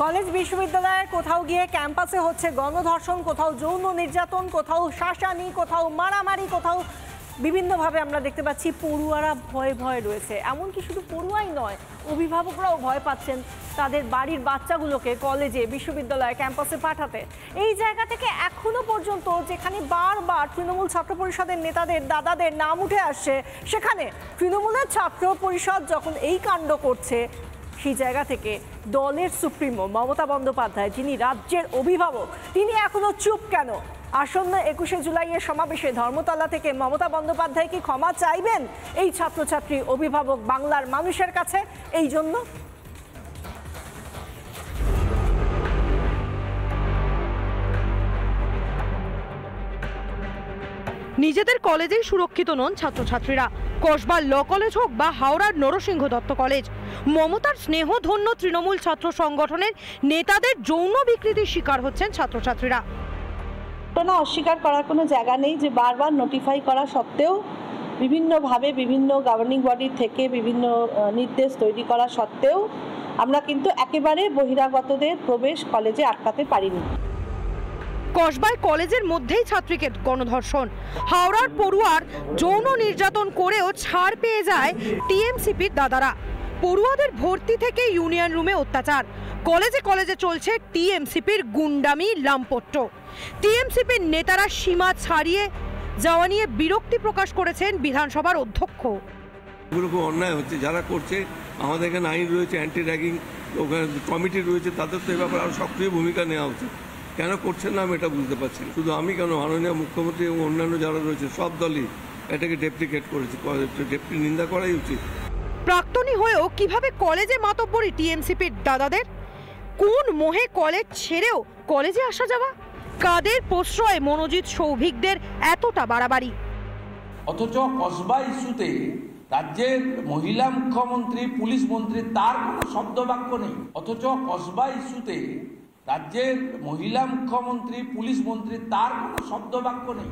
College বিশ্ববিদ্যালয়ের কোথাও গিয়ে ক্যাম্পাসে হচ্ছে গণধর্ষণ, কোথাও যৌন নির্যাতন, কোথাও শাসানি, কোথাও মারামারি, কোথাও বিভিন্নভাবে আমরা দেখতে পাচ্ছি পড়ুয়ারা ভয়ে ভয়ে রয়েছে। এমনকি শুধু পড়ুয়াই নয়, অভিভাবকরাও ভয় পাচ্ছেন তাদের বাড়ির বাচ্চাগুলোকে কলেজে, বিশ্ববিদ্যালয়ে, ক্যাম্পাসে পাঠাতে। এই জায়গা থেকে এখনো পর্যন্ত যেখানে বারবার তৃণমূল ছাত্র পরিষদের নেতাদের, দাদাদের নাম উঠে আসছে, সেখানে তৃণমূলের ছাত্র পরিষদ যখন এই কাণ্ড করছে, সেই জায়গা থেকে দলের সুপ্রিমো মমতা বন্দ্যোপাধ্যায়, যিনি রাজ্যের অভিভাবক, তিনি এখনো চুপ কেন? আসন্ন 21শে জুলাইয়ের সমাবেশে ধর্মতলা থেকে মমতা বন্দ্যোপাধ্যায় কি ক্ষমা চাইবেন এই ছাত্রছাত্রী, অভিভাবক, বাংলার মানুষের কাছে? এই জন্য নিজেদের কলেজেই সুরক্ষিত নন ছাত্রছাত্রীরা। কসবার ল কলেজ হোক বা হাওড়ার নরসিংহ দত্ত কলেজ, মমতার স্নেহধন্য তৃণমূল ছাত্র সংগঠনের নেতাদের যৌন বিকৃতির শিকার হচ্ছেন ছাত্রছাত্রীরা। ঘটনা অস্বীকার করার কোনো জায়গা নেই যে বারবার নোটিফাই করা সত্ত্বেও, বিভিন্নভাবে বিভিন্ন গভর্নিং বডির থেকে বিভিন্ন নির্দেশ তৈরি করা সত্ত্বেও আমরা কিন্তু একেবারে বহিরাগতদের প্রবেশ কলেজে আটকাতে পারিনি। কসবায় কলেজের মধ্যেই ছাত্রীকে গণধর্ষণ, হাওড়ার পড়ুয়ার যৌন নির্যাতন করেও ছাড় পেয়ে যায় টিএমসিপির দাদারা। পড়ুয়াদের ভর্তি থেকে ইউনিয়ন রুমে অত্যাচার, কলেজে কলেজে চলছে টিএমসিপির গুন্ডামি, লাম্পট্য। টিএমসিপির নেতারা সীমা ছাড়িয়ে যাওয়া নিয়ে বিরক্তি প্রকাশ করেছেন বিধানসভার অধ্যক্ষ। এগুলো খুব অন্যায় হচ্ছে, যারা করছে। আমাদের এখানে আইন রয়েছে, অ্যান্টি র্যাগিং ওখানে কমিটি রয়েছে, তাদের তো এ ব্যাপারে আরও সক্রিয় ভূমিকা নেওয়া উচিত। কেন করছেন না আমি এটা বুঝতে পারছি না। শুধু আমি কেন, মাননীয় মুখ্যমন্ত্রী এবং অন্যান্য যারা রয়েছে সব দলই এটাকে ডেপ্লিকেট করেছে, নিন্দা করাই উচিত। প্রাক্তনী হয়েও কিভাবে কলেজে মাতব্বরি টিএমসিপির দাদাদের? কোন মোহে কলেজ ছেড়েও কলেজে আসা যাওয়া? কাদের প্রশ্রয়ে মনোজিৎ সৌভিকদের এতটা বাড়াবাড়ি? অথচ কসবা ইস্যুতে রাজ্যের মহিলা মুখ্যমন্ত্রী, পুলিশ মন্ত্রী, তার কোনো শব্দবাক্য নেই। অথচ কসবা ইস্যুতে রাজ্যের মহিলা মুখ্যমন্ত্রী, পুলিশ মন্ত্রী, তার কোনো শব্দবাক্য নেই।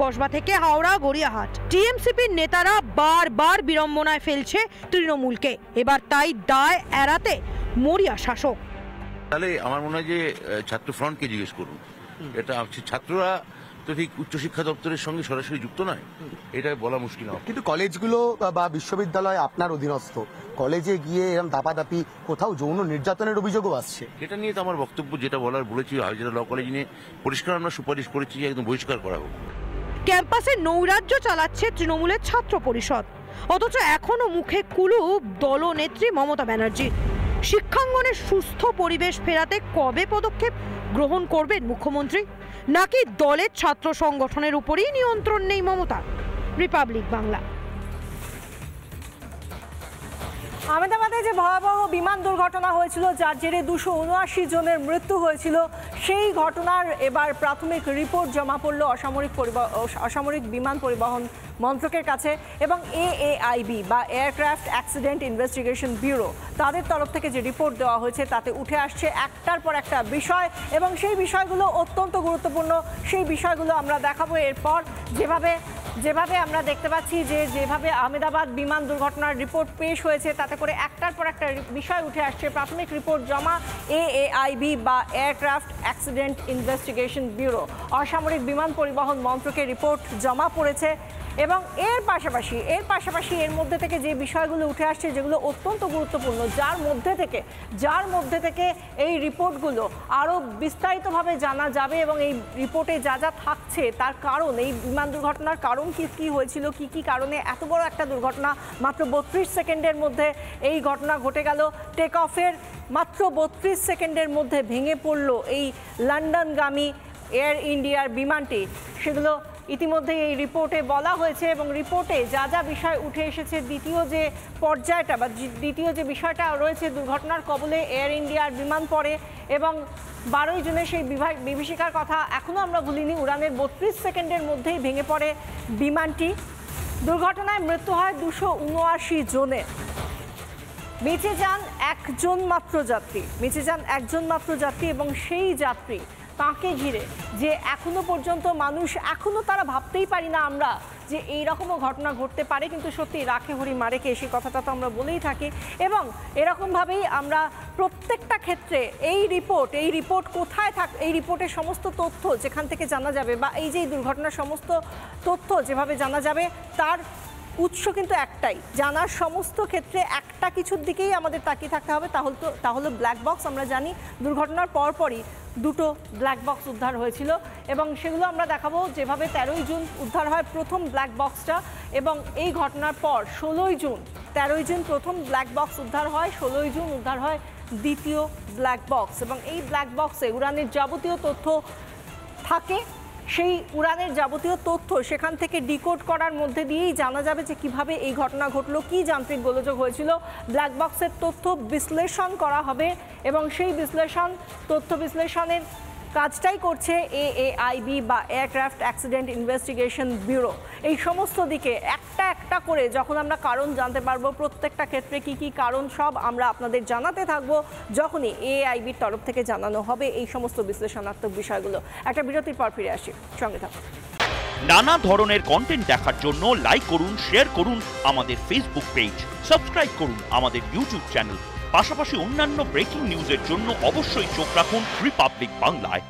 কসবা থেকে হাওড়া, গড়িয়াহাট, টিএমসিপির নেতারা বারবার বিড়ম্বনায় ফেলছে তৃণমূলকে। এবার তাই দায় এড়াতে মরিয়া শাসক। তাহলে আমার মনে হয় যে ছাত্র ফ্রন্টকে জিজ্ঞেস করুন। এটা ছাত্ররা তো ঠিক উচ্চশিক্ষা দপ্তরের সঙ্গে সরাসরি যুক্ত নয়, এটা বলা মুশকিল হবে। কিন্তু কলেজগুলো বা বিশ্ববিদ্যালয় আপনার অধীনস্থ, কলেজে গিয়ে এরকম দাপাদাপি, কোথাও যৌন নির্যাতনের অভিযোগও আসছে। এটা নিয়ে তো আমার বক্তব্য যেটা বলার বলেছি, হাজিরা ল কলেজ নিয়ে পরিষ্কার আমরা সুপারিশ করেছি যে একদম বহিষ্কার করা হোক। ক্যাম্পাসে নৈরাজ্য চালাচ্ছে তৃণমূলের ছাত্র পরিষদ, অথচ এখনো মুখে কুলুপ দলনেত্রী মমতা ব্যানার্জি। শিক্ষাঙ্গনের সুস্থ পরিবেশ ফেরাতে কবে পদক্ষেপ গ্রহণ করবেন মুখ্যমন্ত্রী? নাকি দলের ছাত্র সংগঠনের উপরই নিয়ন্ত্রণ নেই মমতা? রিপাবলিক বাংলা। আহমেদাবাদে যে ভয়াবহ বিমান দুর্ঘটনা হয়েছিল, যার জেরে 279 জনের মৃত্যু হয়েছিল, সেই ঘটনার এবার প্রাথমিক রিপোর্ট জমা পড়ল অসামরিক বিমান পরিবহন মন্ত্রকের কাছে এবং এএআইবি বা এয়ারক্রাফট অ্যাক্সিডেন্ট ইনভেস্টিগেশন ব্যুরো, তাদের তরফ থেকে যে রিপোর্ট দেওয়া হয়েছে তাতে উঠে আসছে একটার পর একটা বিষয় এবং সেই বিষয়গুলো অত্যন্ত গুরুত্বপূর্ণ। সেই বিষয়গুলো আমরা দেখাবো এরপর। যেভাবে আমরা দেখতে পাচ্ছি যে যেভাবে আহমেদাবাদ বিমান দুর্ঘটনার রিপোর্ট পেশ হয়েছে, তাতে করে একটার পর একটা বিষয় উঠে আসছে। প্রাথমিক রিপোর্ট জমা এএআইবি বা এয়ারক্রাফট অ্যাক্সিডেন্ট ইনভেস্টিগেশন ব্যুরো, অসামরিক বিমান পরিবহন মন্ত্রকের রিপোর্ট জমা পড়েছে এবং এর পাশাপাশি এর মধ্যে থেকে যে বিষয়গুলো উঠে আসছে, যেগুলো অত্যন্ত গুরুত্বপূর্ণ, যার মধ্যে থেকে এই রিপোর্টগুলো আরও বিস্তারিতভাবে জানা যাবে এবং এই রিপোর্টে যা যা থাকছে তার কারণ, এই বিমান দুর্ঘটনার কারণ কি হয়েছিল, কি কারণে এত বড় একটা দুর্ঘটনা মাত্র 32 সেকেন্ডের মধ্যে এই ঘটনা ঘটে গেল। টেক অফের মাত্র 32 সেকেন্ডের মধ্যে ভেঙে পড়ল এই লন্ডনগামী এয়ার ইন্ডিয়ার বিমানটি, সেগুলো ইতিমধ্যে এই রিপোর্টে বলা হয়েছে এবং রিপোর্টে যা যা বিষয় উঠে এসেছে, দ্বিতীয় যে পর্যায়টা বা দ্বিতীয় যে বিষয়টা রয়েছে, দুর্ঘটনার কবলে এয়ার ইন্ডিয়ার বিমান পড়ে এবং 12 জনের সেই বিভীষিকার কথা এখনও আমরা ভুলিনি। উড়ানের 32 সেকেন্ডের মধ্যেই ভেঙে পড়ে বিমানটি। দুর্ঘটনায় মৃত্যু হয় 279 জনের। বেঁচে যান একজন মাত্র যাত্রী এবং সেই যাত্রী তাকে ঘিরে, যে এখনো পর্যন্ত মানুষ এখনো তারা ভাবতেই পারি না আমরা যে এইরকমও ঘটনা ঘটতে পারে। কিন্তু সত্যি রাখে হরি মারেকে, সেই কথাটা তো আমরা বলেই থাকি। এবং এরকমভাবেই আমরা প্রত্যেকটা ক্ষেত্রে এই রিপোর্ট কোথায় এই রিপোর্টের সমস্ত তথ্য যেখান থেকে জানা যাবে, বা এই যে দুর্ঘটনার সমস্ত তথ্য যেভাবে জানা যাবে, তার উৎস কিন্তু একটাই। জানার সমস্ত ক্ষেত্রে একটা কিছুর দিকেই আমাদের তাকিয়ে থাকতে হবে, তাহলে ব্ল্যাক বক্স। আমরা জানি দুর্ঘটনার পরপরই দুটো ব্ল্যাক বক্স উদ্ধার হয়েছিল এবং সেগুলো আমরা দেখাবো। যেভাবে 13ই জুন উদ্ধার হয় প্রথম ব্ল্যাক বক্সটা, এবং এই ঘটনার পর 13ই জুন প্রথম ব্ল্যাক বক্স উদ্ধার হয়, 16ই জুন উদ্ধার হয় দ্বিতীয় ব্ল্যাক বক্স। এবং এই ব্ল্যাক বক্সে উড়ানের যাবতীয় তথ্য থাকে। সেই উড়ানের যাবতীয় তথ্য সেখান থেকে ডিকোড করার মধ্যে দিয়েই জানা যাবে যে কিভাবে এই ঘটনা ঘটলো, কি যান্ত্রিক গোলযোগ হয়েছিল। ব্ল্যাক বক্সের তথ্য বিশ্লেষণ করা হবে এবং সেই তথ্য বিশ্লেষণের কাজটাই করছে AAIB বা এয়ারক্রাফট অ্যাক্সিডেন্ট ইনভেস্টিগেশন ব্যুরো। এই সমস্ত দিকে একটা একটা করে যখন আমরা কারণ জানতে পারবো, প্রত্যেকটা ক্ষেত্রে কি কি কারণ, সব আমরা আপনাদের জানাতে থাকবো যখনই AAIBর তরফ থেকে জানানো হবে এই সমস্ত বিশ্লেষণাত্মক বিষয়গুলো। একটা বিরতির পর ফিরে আসি, সঙ্গে থাকুন। নানা ধরনের কন্টেন্ট দেখার জন্য লাইক করুন, শেয়ার করুন আমাদের ফেসবুক পেজ, সাবস্ক্রাইব করুন আমাদের ইউটিউব চ্যানেল। পাশাপাশি অন্যান্য ব্রেকিং নিউজের জন্য অবশ্যই চোখ রাখুন রিপাবলিক বাংলায়।